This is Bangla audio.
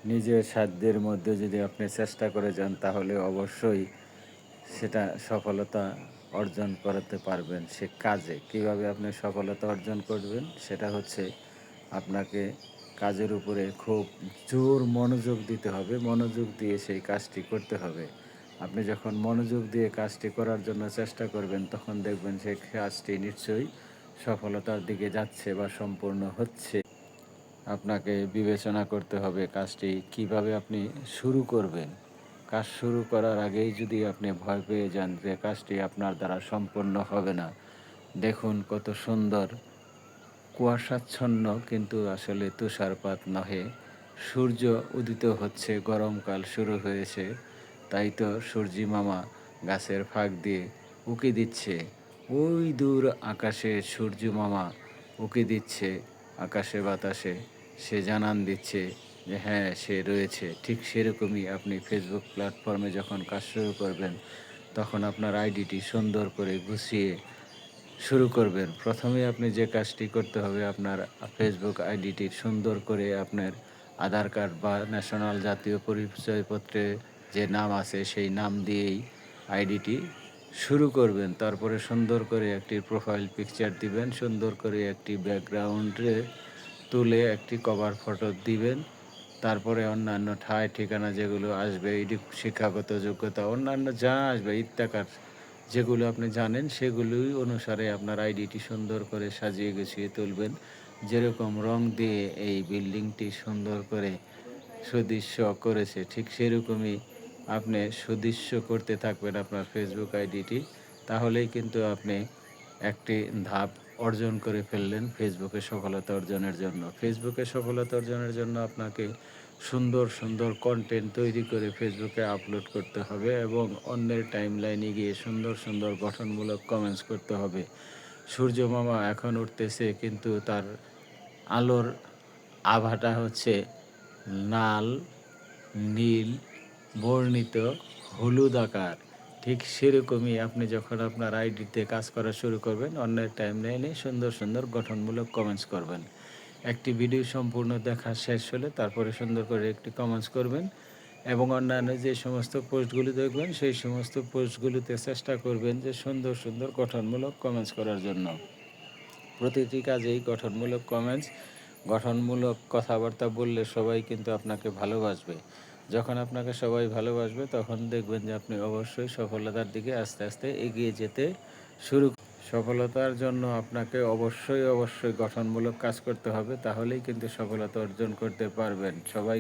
নিজের সাধ্যের মধ্যে যদি আপনি চেষ্টা করে যান তাহলে অবশ্যই সেটা সফলতা অর্জন করতে পারবেন। সে কাজে কীভাবে আপনি সফলতা অর্জন করবেন সেটা হচ্ছে আপনাকে কাজের উপরে খুব জোর মনোযোগ দিতে হবে। মনোযোগ দিয়ে সেই কাজটি করতে হবে। আপনি যখন মনোযোগ দিয়ে কাজটি করার জন্য চেষ্টা করবেন তখন দেখবেন সেই কাজটি নিশ্চয়ই সফলতার দিকে যাচ্ছে বা সম্পূর্ণ হচ্ছে। আপনাকে বিবেচনা করতে হবে কাজটি কিভাবে আপনি শুরু করবেন। কাজ শুরু করার আগেই যদি আপনি ভয় পেয়ে যান যে কাজটি আপনার দ্বারা সম্পন্ন হবে না, দেখুন কত সুন্দর কুয়াশাচ্ছন্ন কিন্তু আসলে তুষারপাত নহে। সূর্য উদিত হচ্ছে, গরমকাল শুরু হয়েছে। তাই তো সূর্যি মামা গাছের ফাঁক দিয়ে উঁকি দিচ্ছে। ওই দূর আকাশে সূর্য মামা উঁকি দিচ্ছে আকাশে বাতাসে। সে জানান দিচ্ছে যে হ্যাঁ, সে রয়েছে। ঠিক সেরকমই আপনি ফেসবুক প্ল্যাটফর্মে যখন কাজ শুরু করবেন, তখন আপনার আইডিটি সুন্দর করে গুছিয়ে শুরু করবেন। প্রথমে আপনি যে কাজটি করতে হবে, আপনার ফেসবুক আইডিটি সুন্দর করে আপনার আধার কার্ড বা ন্যাশনাল জাতীয় পরিচয়পত্রে যে নাম আছে সেই নাম দিয়েই আইডিটি শুরু করবেন। তারপরে সুন্দর করে একটি প্রোফাইল পিকচার দিবেন, সুন্দর করে একটি ব্যাকগ্রাউন্ডে তুলে একটি কভার ফটো দিবেন। তারপরে অন্যান্য ঠাঁই ঠিকানা যেগুলো আসবে, এটি শিক্ষাগত যোগ্যতা অন্যান্য যা আসবে ইত্যাকার যেগুলো আপনি জানেন সেগুলোই অনুসারে আপনার আইডিটি সুন্দর করে সাজিয়ে গুছিয়ে তুলবেন। যেরকম রং দিয়ে এই বিল্ডিংটি সুন্দর করে সুদৃশ্য করেছে ঠিক সেরকমই আপনি সুদৃশ্য করতে থাকবেন আপনার ফেসবুক আইডিটি। তাহলেই কিন্তু আপনি একটি ধাপ অর্জন করে ফেললেন ফেসবুকে সফলতা অর্জনের জন্য। ফেসবুকে সফলতা অর্জনের জন্য আপনাকে সুন্দর সুন্দর কন্টেন্ট তৈরি করে ফেসবুকে আপলোড করতে হবে এবং অন্যের টাইমলাইনে গিয়ে সুন্দর সুন্দর গঠনমূলক কমেন্টস করতে হবে। সূর্য মামা এখন উঠতেছে কিন্তু তার আলোর আভাটা হচ্ছে লাল, নীল বর্ণিত হলুদ আকার। ঠিক সেরকমই আপনি যখন আপনার আইডিতে কাজ করা শুরু করবেন, অন্যের টাইমলাইনে সুন্দর সুন্দর গঠনমূলক কমেন্টস করবেন। একটি ভিডিও সম্পূর্ণ দেখা শেষ হলে তারপরে সুন্দর করে একটি কমেন্টস করবেন এবং অন্যান্য যে সমস্ত পোস্টগুলি দেখবেন সেই সমস্ত পোস্টগুলিতে চেষ্টা করবেন যে সুন্দর সুন্দর গঠনমূলক কমেন্টস করার জন্য। প্রতিটি কাজেই গঠনমূলক কমেন্টস, গঠনমূলক কথাবার্তা বললে সবাই কিন্তু আপনাকে ভালোবাসবে। যখন আপনাকে সবাই ভালোবাসবে তখন দেখবেন যে আপনি অবশ্যই সফলতার দিকে আস্তে আস্তে এগিয়ে যেতে শুরু। সফলতার জন্য আপনাকে অবশ্যই গঠনমূলক কাজ করতে হবে, তাহলেই কিন্তু সফলতা অর্জন করতে পারবেন। সবাই